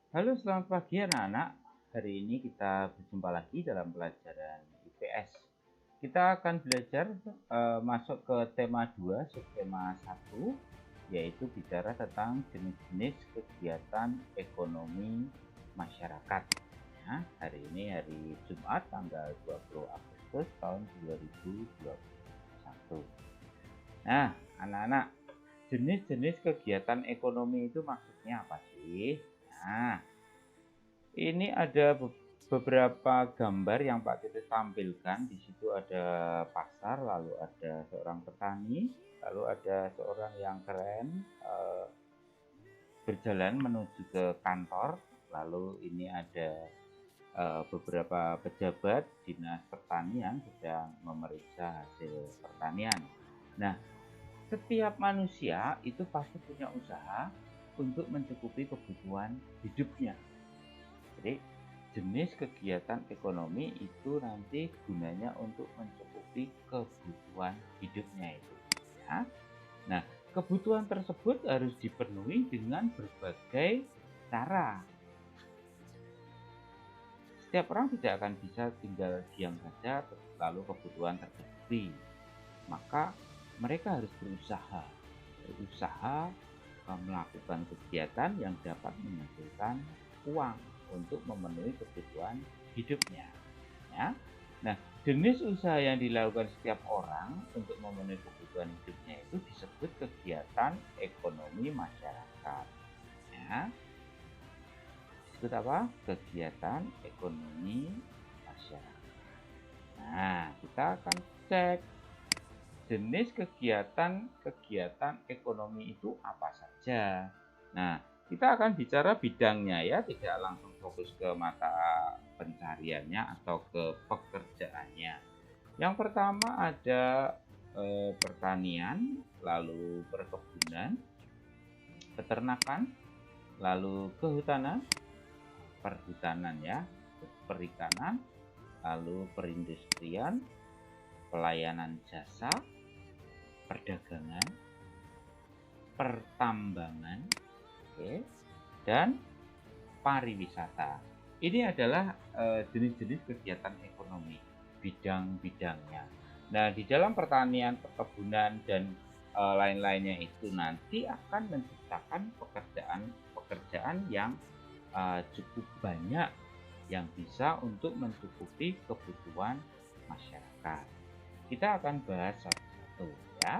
Halo, selamat pagi anak-anak. Hari ini kita berjumpa lagi dalam pelajaran IPS. Kita akan belajar masuk ke tema 2, subtema 1, yaitu bicara tentang jenis-jenis kegiatan ekonomi masyarakat. Ya, hari ini hari Jumat tanggal 20 Agustus tahun 2021. Nah, anak-anak, jenis-jenis kegiatan ekonomi itu maksudnya apa sih? Nah, ini ada beberapa gambar yang Pak Tito tampilkan. Di situ ada pasar, lalu ada seorang petani, lalu ada seorang yang keren berjalan menuju ke kantor. Lalu ini ada beberapa pejabat dinas pertanian sedang memeriksa hasil pertanian. Nah, setiap manusia itu pasti punya usaha untuk mencukupi kebutuhan hidupnya. Jadi jenis kegiatan ekonomi itu nanti gunanya untuk mencukupi kebutuhan hidupnya itu. Ya. Nah, kebutuhan tersebut harus dipenuhi dengan berbagai cara. Setiap orang tidak akan bisa tinggal diam saja lalu kebutuhan tercukupi. Maka mereka harus berusaha melakukan kegiatan yang dapat menghasilkan uang untuk memenuhi kebutuhan hidupnya. Ya. Nah, jenis usaha yang dilakukan setiap orang untuk memenuhi kebutuhan hidupnya itu disebut kegiatan ekonomi masyarakat. Ya. Disebut apa? Kegiatan ekonomi masyarakat. Nah, kita akan cek jenis kegiatan ekonomi itu apa saja. Nah, kita akan bicara bidangnya ya, tidak langsung fokus ke mata pencariannya atau ke pekerjaannya. Yang pertama ada pertanian, lalu perkebunan, peternakan, lalu kehutanan, perhutanan ya, perikanan, lalu perindustrian, pelayanan jasa, perdagangan, pertambangan, dan pariwisata. Ini adalah jenis-jenis kegiatan ekonomi, bidang-bidangnya. Nah, di dalam pertanian, perkebunan, dan lain-lainnya itu nanti akan menciptakan pekerjaan yang cukup banyak yang bisa untuk mencukupi kebutuhan masyarakat. Kita akan bahas satu-satu ya.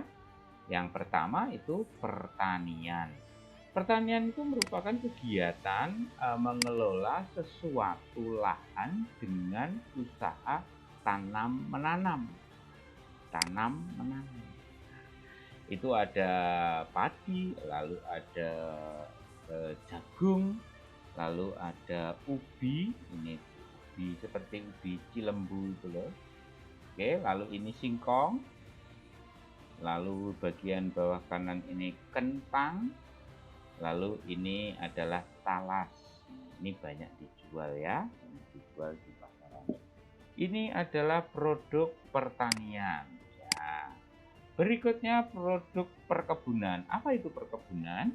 Yang pertama itu pertanian. Pertanian itu merupakan kegiatan mengelola sesuatu lahan dengan usaha tanam menanam. Tanam menanam. Itu ada padi, lalu ada jagung, lalu ada ubi. Ini ubi seperti ubi cilembu itu loh. Oke, lalu ini singkong. Lalu bagian bawah kanan ini kentang. Lalu ini adalah talas. Ini banyak dijual ya, banyak dijual di pasaran. Ini adalah produk pertanian. Ya. Berikutnya produk perkebunan. Apa itu perkebunan?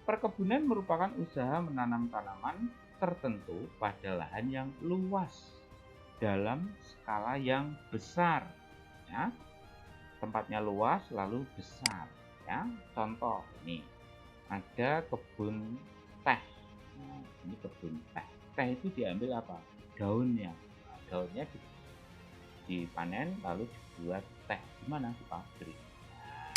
Perkebunan merupakan usaha menanam tanaman tertentu pada lahan yang luas dalam skala yang besar. Ya. Tempatnya luas lalu besar. Ya. Contoh ini ada kebun teh. Nah, ini kebun teh. Teh itu diambil apa? Daunnya. Nah, daunnya dipanen lalu dibuat teh. Gimana? Di pabrik. Nah,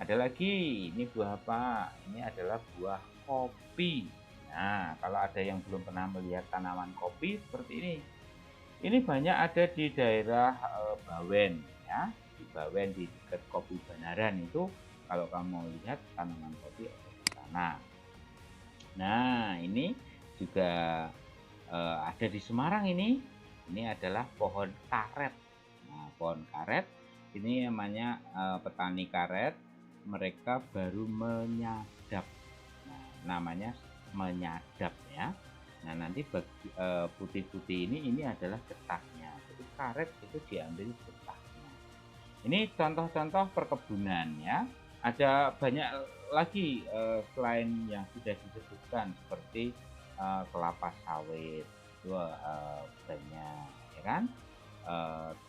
ada lagi, ini buah apa? Ini adalah buah kopi. Nah, kalau ada yang belum pernah melihat tanaman kopi seperti ini. Ini banyak ada di daerah Bawen ya. Di Bawen di dekat Kopi Banaran itu kalau kamu mau lihat tanaman kopi ada di sana. Nah, ini juga ada di Semarang ini. Ini adalah pohon karet. Nah, pohon karet ini namanya petani karet. Mereka baru menyadap. Nah, namanya menyadap ya. Nah, nanti putih-putih ini adalah getahnya. Jadi karet itu diambil getahnya. Ini contoh-contoh perkebunan ya. Ada banyak lagi selain yang sudah disebutkan seperti kelapa sawit itu banyak, ya kan?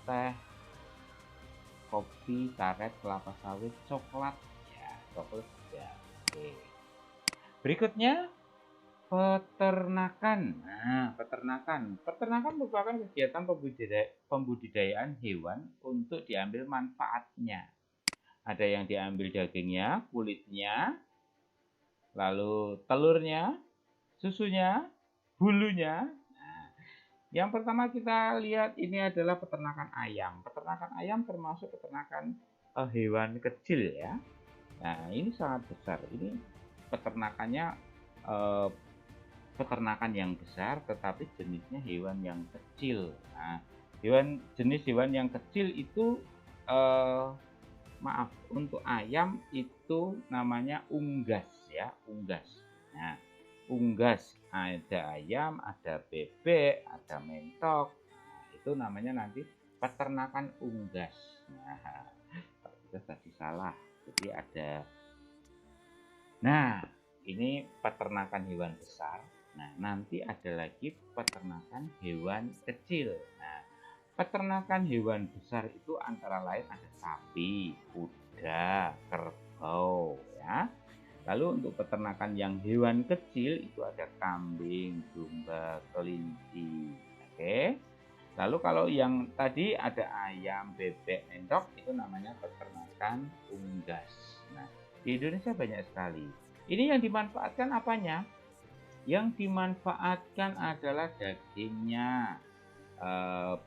Teh, kopi, karet, kelapa sawit, coklat, ya coklat ya. Oke. Berikutnya peternakan. Nah, peternakan merupakan kegiatan pembudidayaan hewan untuk diambil manfaatnya. Ada yang diambil dagingnya, kulitnya, lalu telurnya, susunya, bulunya. Nah, yang pertama kita lihat ini adalah peternakan ayam. Peternakan ayam termasuk peternakan hewan kecil ya. Nah, ini sangat besar. Ini peternakannya eh, peternakan yang besar, tetapi jenisnya hewan yang kecil. Nah, jenis hewan yang kecil itu eh, maaf, untuk ayam itu namanya unggas ya, unggas. Nah, unggas ada ayam, ada bebek, ada mentok. Nah, itu namanya nanti peternakan unggas. Nah, kita tadi salah. Jadi ada. Nah, ini peternakan hewan besar. Nah, nanti ada lagi peternakan hewan kecil. Nah, peternakan hewan besar itu antara lain ada sapi, kuda, kerbau, ya. Lalu untuk peternakan yang hewan kecil itu ada kambing, domba, kelinci. Oke. Lalu kalau yang tadi ada ayam, bebek, endok itu namanya peternakan unggas. Nah, di Indonesia banyak sekali. Ini yang dimanfaatkan apanya? Yang dimanfaatkan adalah dagingnya,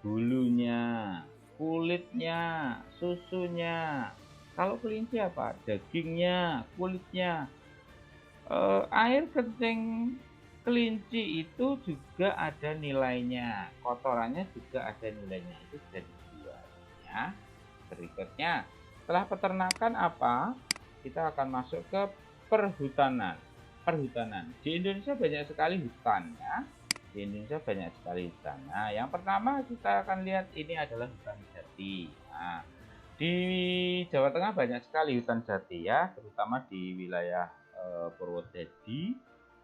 bulunya, kulitnya, susunya. Kalau kelinci apa? Dagingnya, kulitnya. Air kencing kelinci itu juga ada nilainya, kotorannya juga ada nilainya, itu bisa dijual ya. Berikutnya, setelah peternakan apa? Kita akan masuk ke perhutanan. Di Indonesia banyak sekali hutan ya. Di Indonesia banyak sekali hutan. Nah, yang pertama kita akan lihat ini adalah hutan jati. Nah, di Jawa Tengah banyak sekali hutan jati ya, terutama di wilayah Purwodadi,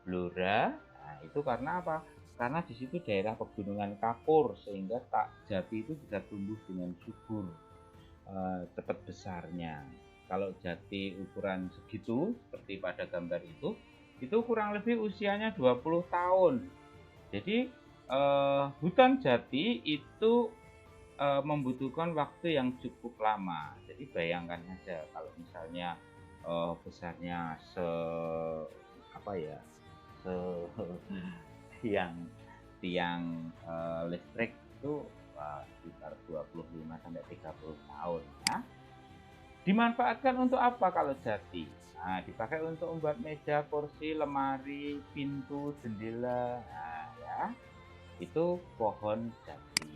Blora. Nah, itu karena apa? Karena di situ daerah pegunungan kapur sehingga jati itu bisa tumbuh dengan subur, cepat besarnya. Kalau jati ukuran segitu seperti pada gambar itu kurang lebih usianya 20 tahun. Jadi hutan jati itu membutuhkan waktu yang cukup lama. Jadi bayangkan saja kalau misalnya besarnya apa ya, se tiang tiang listrik itu sekitar 25 sampai 30 tahun ya. Dimanfaatkan untuk apa kalau jati? Nah, dipakai untuk membuat meja, kursi, lemari, pintu, jendela. Nah, ya. Itu pohon jati.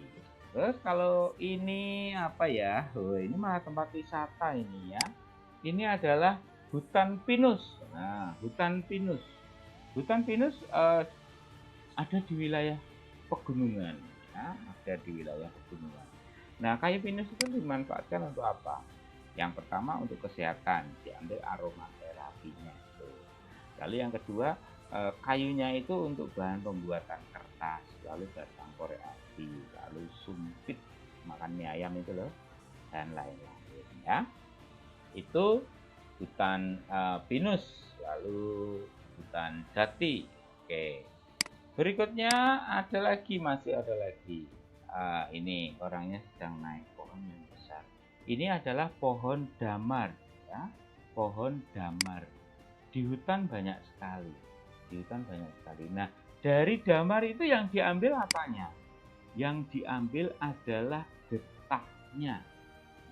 Terus kalau ini apa ya? Oh, ini malah tempat wisata ini ya. Ini adalah hutan pinus. Nah, hutan pinus. Hutan pinus ada di wilayah pegunungan ya, ada di wilayah pegunungan. Nah, kayu pinus itu dimanfaatkan untuk apa? Yang pertama untuk kesehatan, diambil aromaterapinya itu. Lalu yang kedua, kayunya itu untuk bahan pembuatan kertas, lalu batang korek api, lalu sumpit makan mie ayam itu loh, dan lain-lain ya. Itu hutan pinus, lalu hutan jati. Oke. Berikutnya masih ada lagi. Ini orangnya sedang naik pohon yang besar. Ini adalah pohon damar ya. Pohon damar. Di hutan banyak sekali. Nah, dari damar itu yang diambil apanya? Yang diambil adalah getahnya.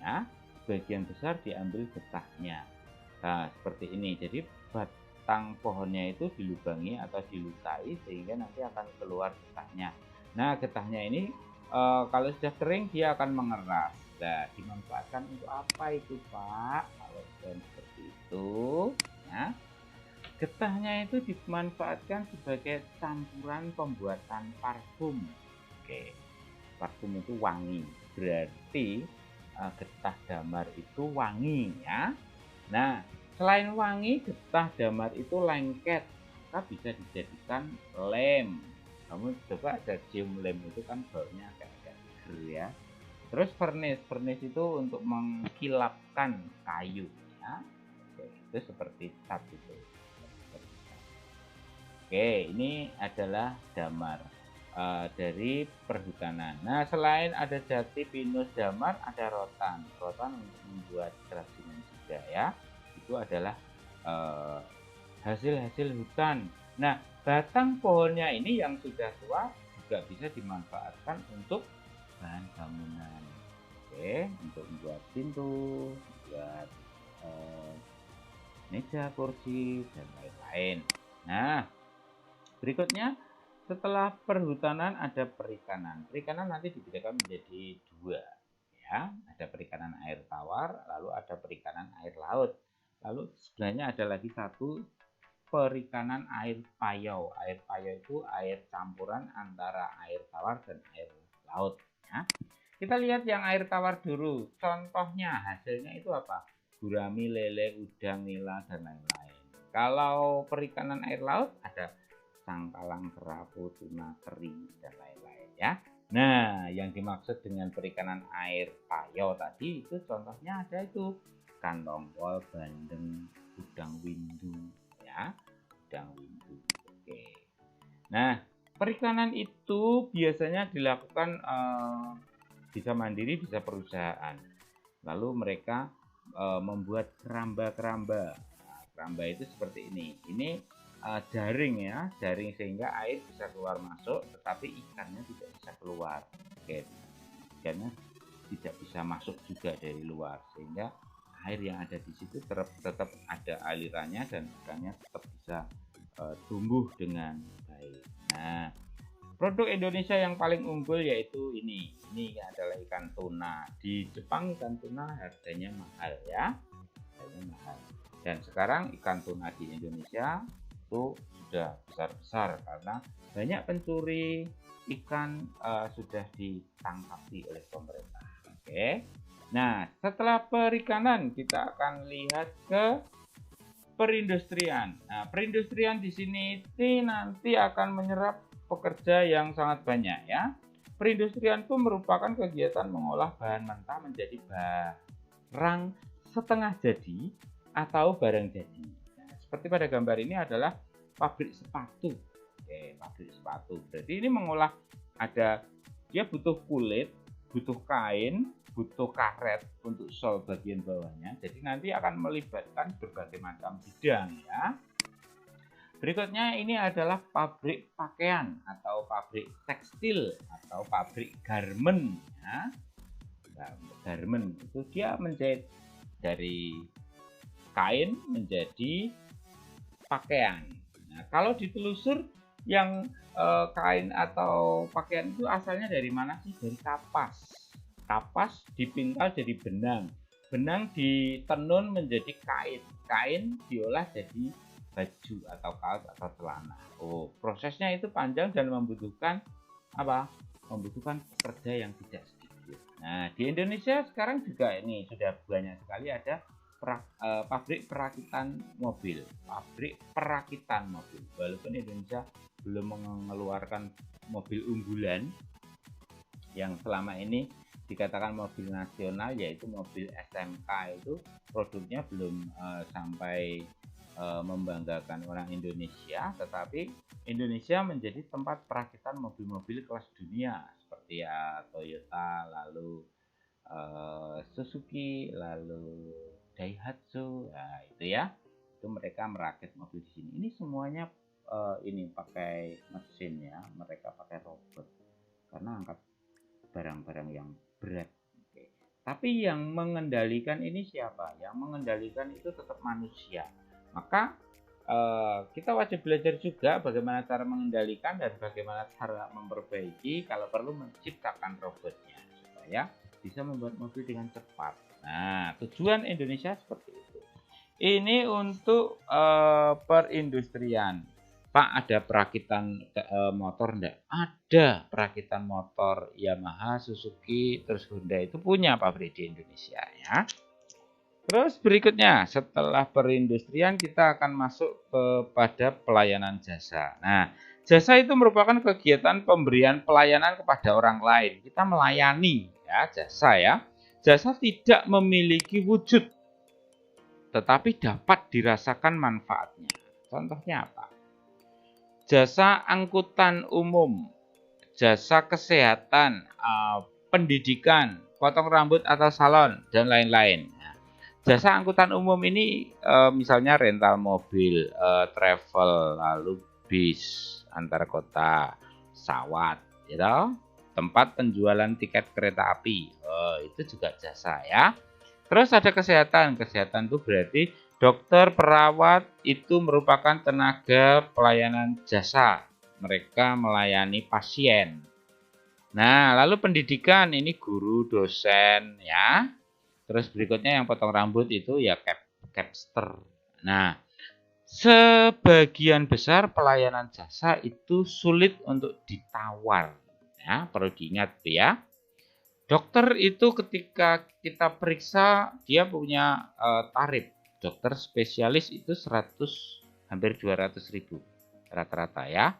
Ya, sebagian besar diambil getahnya. Nah, seperti ini. Jadi batang pohonnya itu dilubangi atau dilukai sehingga nanti akan keluar getahnya. Nah, getahnya ini kalau sudah kering dia akan mengeras. Nah, dimanfaatkan untuk apa itu, Pak? Kalau seperti itu, ya. Getahnya itu dimanfaatkan sebagai campuran pembuatan parfum. Oke, parfum itu wangi, berarti getah damar itu wangi ya. Nah, Selain wangi, getah damar itu lengket, maka bisa dijadikan lem. Kamu coba ada cium lem itu kan baunya agak-agak seger ya. Terus furnace itu untuk mengkilapkan kayu ya. Oke, itu seperti cat itu. Oke, ini adalah damar dari perhutanan. Nah, selain ada jati, pinus, damar, ada rotan. Rotan untuk membuat kerajinan juga ya. Itu adalah hasil-hasil hutan. Nah, batang pohonnya ini yang sudah tua juga bisa dimanfaatkan untuk bahan bangunan. Oke, untuk membuat pintu, membuat meja, kursi, dan lain-lain. Nah, berikutnya setelah perhutanan ada perikanan. Perikanan nanti dibedakan menjadi dua ya. Ada perikanan air tawar, lalu ada perikanan air laut. Lalu sebenarnya ada lagi satu, perikanan air payau. Air payau itu air campuran antara air tawar dan air laut ya. Kita lihat yang air tawar dulu. Contohnya hasilnya itu apa? Gurami, lele, udang, nila, dan lain-lain. Kalau perikanan air laut ada sangkalang, kerapu, tuna, teri, dan lain-lain ya. Nah, yang dimaksud dengan perikanan air payau tadi itu contohnya ada itu ikan tongkol, bandeng, udang windu ya, udang windu. Oke. Nah, perikanan itu biasanya dilakukan bisa mandiri, bisa perusahaan. Lalu mereka membuat keramba-keramba. Nah, keramba itu seperti ini. Ini jaring ya, jaring sehingga air bisa keluar masuk, tetapi ikannya tidak bisa keluar. Oke, ikannya tidak bisa masuk juga dari luar, sehingga air yang ada di situ tetap ada alirannya dan ikannya tetap bisa tumbuh dengan baik. Nah, produk Indonesia yang paling unggul yaitu ini adalah ikan tuna. Di Jepang ikan tuna harganya mahal ya, harganya mahal. Dan sekarang ikan tuna di Indonesia itu sudah besar-besar karena banyak pencuri ikan sudah ditangkapi oleh pemerintah. Oke. Nah, setelah perikanan kita akan lihat ke perindustrian. Nah, perindustrian di sini nanti akan menyerap pekerja yang sangat banyak ya. Perindustrian itu merupakan kegiatan mengolah bahan mentah menjadi barang setengah jadi atau barang jadi. Seperti pada gambar ini adalah pabrik sepatu. Oke, pabrik sepatu. Berarti ini mengolah dia butuh kulit, butuh kain, butuh karet untuk sol bagian bawahnya. Jadi nanti akan melibatkan berbagai macam bidang ya. Berikutnya ini adalah pabrik pakaian atau pabrik tekstil atau pabrik garment ya. Garment itu dia menjahit dari kain menjadi pakaian. Nah, kalau ditelusur yang kain atau pakaian itu asalnya dari mana sih? Dari kapas. Kapas dipintal jadi benang. Benang ditenun menjadi kain. Kain diolah jadi baju atau kaos atau celana. Oh, prosesnya itu panjang dan membutuhkan apa? Membutuhkan pekerja yang tidak sedikit. Nah, di Indonesia sekarang juga ini sudah banyak sekali ada pabrik perakitan mobil, walaupun Indonesia belum mengeluarkan mobil unggulan yang selama ini dikatakan mobil nasional, yaitu mobil SMK. Itu produknya belum sampai membanggakan orang Indonesia, tetapi Indonesia menjadi tempat perakitan mobil-mobil kelas dunia seperti ya Toyota, lalu Suzuki, lalu Daihatsu. Nah, itu ya, itu mereka merakit mobil di sini. Ini semuanya ini pakai mesin ya, mereka pakai robot karena angkat barang-barang yang berat. Oke. Tapi yang mengendalikan ini siapa? Yang mengendalikan itu tetap manusia. Maka kita wajib belajar juga bagaimana cara mengendalikan dan bagaimana cara memperbaiki, kalau perlu menciptakan robotnya supaya bisa membuat mobil dengan cepat. Nah, tujuan Indonesia seperti itu. Ini untuk perindustrian. Pak, ada perakitan motor enggak? Ada perakitan motor Yamaha, Suzuki, terus Honda itu punya pabrik di Indonesia ya. Terus berikutnya, setelah perindustrian kita akan masuk kepada pelayanan jasa. Nah, jasa itu merupakan kegiatan pemberian pelayanan kepada orang lain. Kita melayani ya, jasa ya. Jasa tidak memiliki wujud, tetapi dapat dirasakan manfaatnya. Contohnya apa? Jasa angkutan umum, jasa kesehatan, pendidikan, potong rambut atau salon, dan lain-lain. Jasa angkutan umum ini misalnya rental mobil, travel, lalu bis antar kota, pesawat, gitu. Tempat penjualan tiket kereta api, itu juga jasa ya. Terus ada kesehatan, kesehatan itu berarti dokter, perawat itu merupakan tenaga pelayanan jasa. Mereka melayani pasien. Nah, lalu pendidikan ini guru, dosen ya. Terus berikutnya yang potong rambut itu ya capster. Nah, sebagian besar pelayanan jasa itu sulit untuk ditawar. Ya, perlu diingat ya. Dokter itu ketika kita periksa dia punya tarif. Dokter spesialis itu 100 hampir 200.000 rata-rata ya.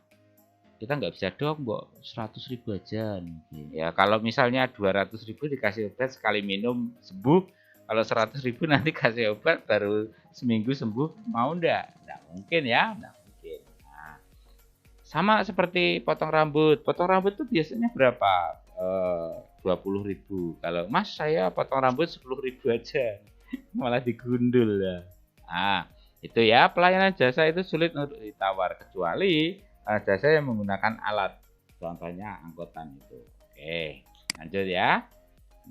Kita nggak bisa dong, Mbok, 100.000 aja. Ya, kalau misalnya 200.000 dikasih obat sekali minum sembuh, kalau 100.000 nanti kasih obat baru seminggu sembuh, mau enggak? Enggak mungkin ya, enggak mungkin. Nah, sama seperti potong rambut. Potong rambut itu biasanya berapa? 20.000. Kalau Mas saya potong rambut 10.000 aja, malah digundul ya. Nah, itu ya, pelayanan jasa itu sulit untuk ditawar kecuali jasa yang menggunakan alat, contohnya angkutan itu. Oke, lanjut ya.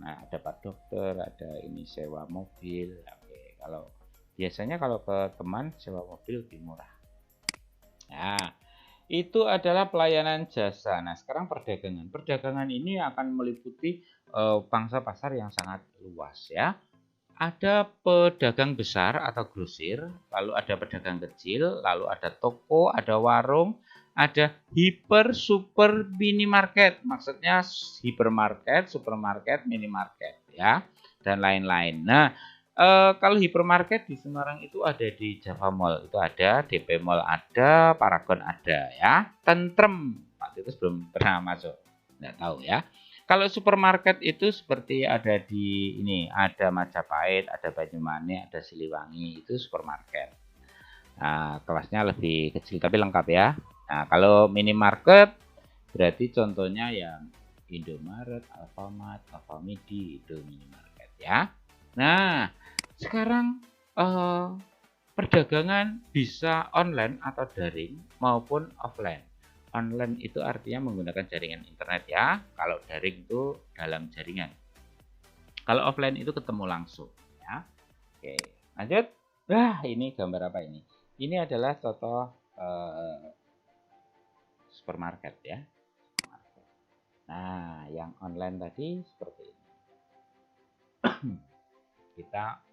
Nah, ada Pak Dokter, ada ini sewa mobil. Oke, kalau biasanya kalau ke teman sewa mobil lebih murah. Nah, itu adalah pelayanan jasa. Nah, sekarang perdagangan. Perdagangan ini akan meliputi pangsa pasar yang sangat luas ya. Ada pedagang besar atau grosir, lalu ada pedagang kecil, lalu ada toko, ada warung, ada hiper, super, minimarket. Maksudnya hipermarket, supermarket, minimarket ya, dan lain-lain. Nah, kalau hipermarket di Semarang itu ada di Java Mall, itu ada, DP Mall ada, Paragon ada ya. Tentrem, Pak Titus belum pernah masuk, nggak tahu ya. Kalau supermarket itu seperti ada di ini, ada Majapahit, ada Banyumanik, ada Siliwangi, itu supermarket. Nah, kelasnya lebih kecil tapi lengkap ya. Nah, kalau minimarket berarti contohnya yang Indomaret, Alfamart, Alfamidi itu minimarket ya. Nah, sekarang perdagangan bisa online atau daring maupun offline. Online itu artinya menggunakan jaringan internet ya. Kalau daring itu dalam jaringan. Kalau offline itu ketemu langsung ya. Oke, lanjut. Nah, ini gambar apa ini? Ini adalah contoh supermarket ya. Nah, yang online tadi seperti ini. Kita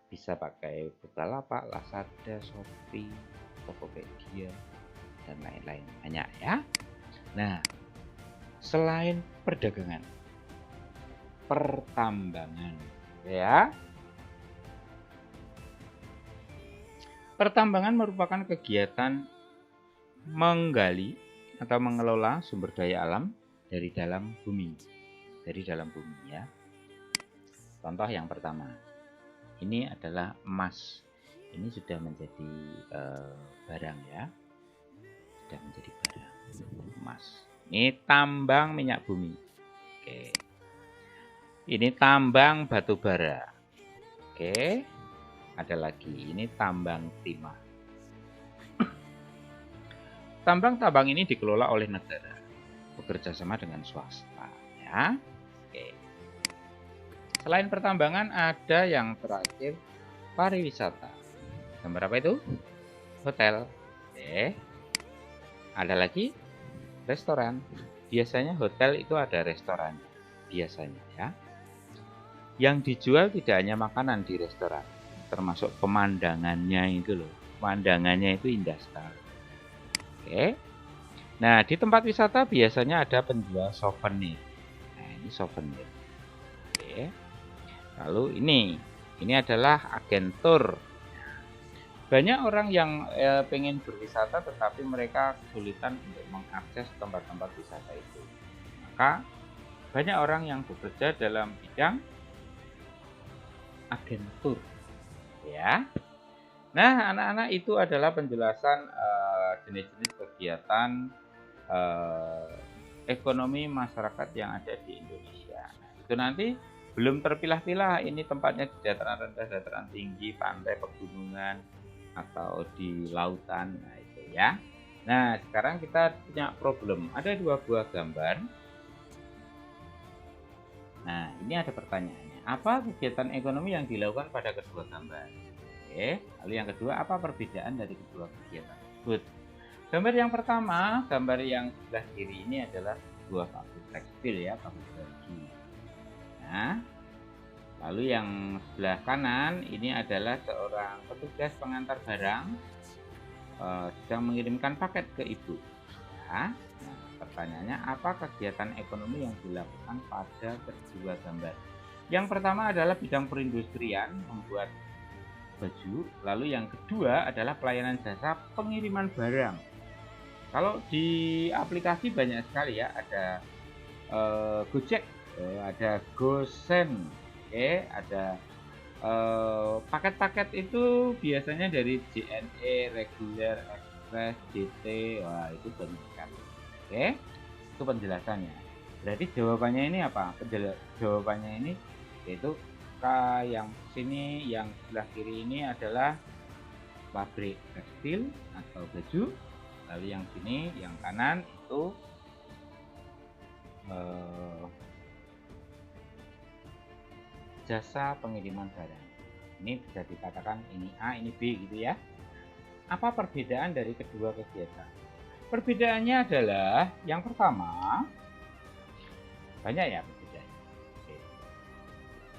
bisa pakai Bukalapak, Lazada, Shopee, Tokopedia, dan lain-lain, banyak ya. Nah, selain perdagangan, pertambangan ya. Pertambangan merupakan kegiatan menggali atau mengelola sumber daya alam dari dalam bumi. Ya. Contoh yang pertama, ini adalah emas. Ini sudah menjadi barang ya. Sudah menjadi barang emas. Ini tambang minyak bumi. Oke. Ini tambang batu bara. Oke. Ada lagi, ini tambang timah. Tambang-tambang ini dikelola oleh negara, bekerja sama dengan swasta ya. Oke. Selain pertambangan ada yang terakhir pariwisata. Gambar apa itu? Hotel. Oke. Ada lagi restoran. Biasanya hotel itu ada restoran. Biasanya ya. Yang dijual tidak hanya makanan di restoran, termasuk pemandangannya itu loh. Pemandangannya itu indah sekali. Oke. Nah, di tempat wisata biasanya ada penjual souvenir. Nah, ini souvenir. Oke. Lalu Ini adalah agen tur. Banyak orang yang pengen berwisata tetapi mereka kesulitan untuk mengakses tempat-tempat wisata itu. Maka banyak orang yang bekerja dalam bidang agen tur, ya. Nah, anak-anak, itu adalah penjelasan jenis-jenis kegiatan ekonomi masyarakat yang ada di Indonesia. Nah, itu nanti belum terpilah-pilah ini tempatnya di dataran rendah, dataran tinggi, pantai, pegunungan, atau di lautan. Nah, itu ya. Nah, sekarang kita punya problem. Ada 2 buah gambar. Nah, ini ada pertanyaannya. Apa kegiatan ekonomi yang dilakukan pada kedua gambar? Oke, lalu yang kedua, apa perbedaan dari kedua kegiatan tersebut? Gambar yang pertama, gambar yang sebelah kiri ini adalah sebuah pabrik tekstil, ya, pabrik baju. Nah, lalu yang sebelah kanan ini adalah seorang petugas pengantar barang sedang mengirimkan paket ke ibu. Ya. Nah, pertanyaannya, apa kegiatan ekonomi yang dilakukan pada kedua gambar? Yang pertama adalah bidang perindustrian, membuat baju. Lalu yang kedua adalah pelayanan jasa pengiriman barang. Kalau di aplikasi banyak sekali, ya, ada Gojek, ada GoSend, ada paket-paket itu biasanya dari JNE, Reguler, Express, JT. Wah, itu banyak sekali. Oke, itu penjelasannya. Berarti jawabannya ini apa? Jawabannya ini yaitu yang sini, yang sebelah kiri ini adalah pabrik tekstil atau baju. Lalu yang sini, yang kanan itu jasa pengiriman barang. Ini bisa dikatakan ini A, ini B, gitu ya. Apa perbedaan dari kedua kegiatan? Perbedaannya adalah yang pertama, banyak ya perbedaannya. Oke.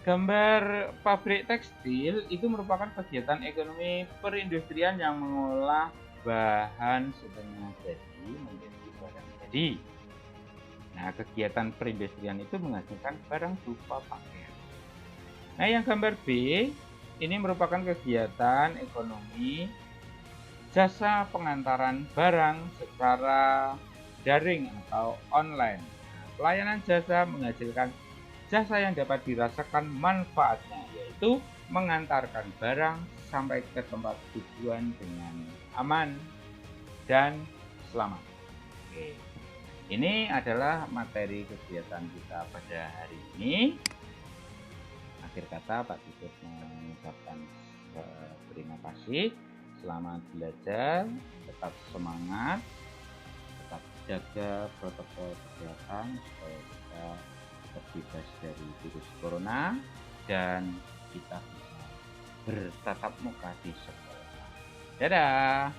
Gambar pabrik tekstil itu merupakan kegiatan ekonomi perindustrian yang mengolah bahan setengah jadi menjadi barang jadi. Nah, kegiatan perindustrian itu menghasilkan barang berupa pakaian. Nah, yang gambar B ini merupakan kegiatan ekonomi jasa pengantaran barang secara daring atau online. Nah, pelayanan jasa menghasilkan jasa yang dapat dirasakan manfaatnya, yaitu mengantarkan barang sampai ke tempat tujuan dengan aman dan selamat. Oke. Ini adalah materi kegiatan kita pada hari ini. Akhir kata, Pak Tikus mengucapkan terima kasih. Selamat belajar, tetap semangat, tetap jaga protokol kesehatan supaya kita terbebas dari virus corona dan kita bisa bertatap muka di sekolah. Dadah!